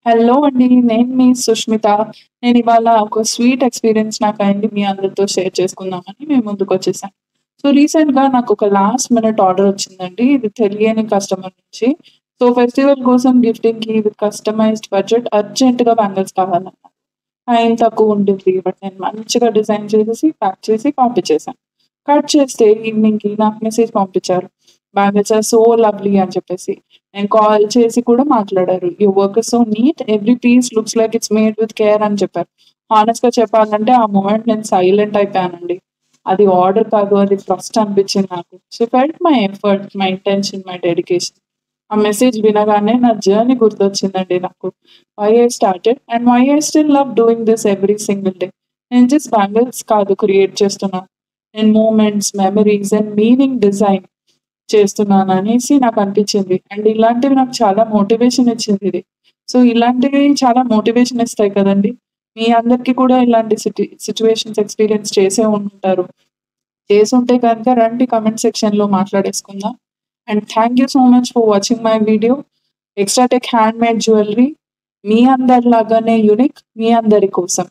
Hello అండి. నేను మీ సుష్మిత. నేనివాళ ఒక స్వీట్ ఎక్స్‌పీరియన్స్ నాకయింది మీ అందరితో షేర్ చేసుకుందామని మీ ముందుకొచ్చేసాను. సో, రీసెంట్‌గా నాకొక లాస్ట్ మినిట్ ఆర్డర్ వచ్చిందండి. ఇది తెలియని కస్టమర్ నుంచి. సో, ఫెస్టివల్ కోసం గిఫ్టింగ్‌కి విత్ కస్టమైజ్డ్ బడ్జెట్ అర్జెంట్‌గా బ్యాంగిల్స్ కావాలన్నారు. టైం తక్కువుండిద్ది. బట్ నేను మంచిగా డిజైన్ చేసేసి, ప్యాక్ చేసి పంపించేసాను. కట్ చేస్తే ఈవినింగ్‌కి నాకు మెసేజ్ పంపించారు. బ్యాంగిల్స్ ఆర్ సో లవ్లీ అని చెప్పేసి. నేను కాల్ చేసి కూడా మాట్లాడారు. Your work is so neat. Every piece looks like it's made with care అని చెప్పారు. హానెస్ట్‌గా చెప్పాలంటే ఆ మొమెంట్ నేను సైలెంట్ అయిపోయానండి. అది ఆర్డర్ కాదు. అది ట్రస్ట్ అనిపించింది నాకు. She felt my effort, my intention, my dedication. ఆ మెసేజ్ వినగానే నా జర్నీ గుర్తొచ్చిందండి నాకు. Why I started and why I still love doing this every single day. నేను జస్ట్ బ్యాంగిల్స్ కాదు క్రియేట్ చేస్తున్నాను. నేను moments, memories and meaning design చేస్తున్నాననేసి నాకనిపిచ్చింది. అండ్ ఇలాంటివి నాకు చాలా మోటివేషన్ ఇచ్చిందిది. సో, ఇలాంటివి చాలా మోటివేషన్ ఇస్తాయి కదండీ! మీ అందరికీ కూడా ఇలాంటి సిట్యుయేషన్స్ ఎక్స్‌పీరియన్స్ చేసే ఉంటారు. చేసుంటే గనుక రండి కామెంట్ సెక్షన్‌లో మాట్లాడేసుకుందాం. And thank you so much for watching my video. Extra tech handmade jewellery మీ అందరిలాగానే యూనిక్ మీ అందరి కోసం.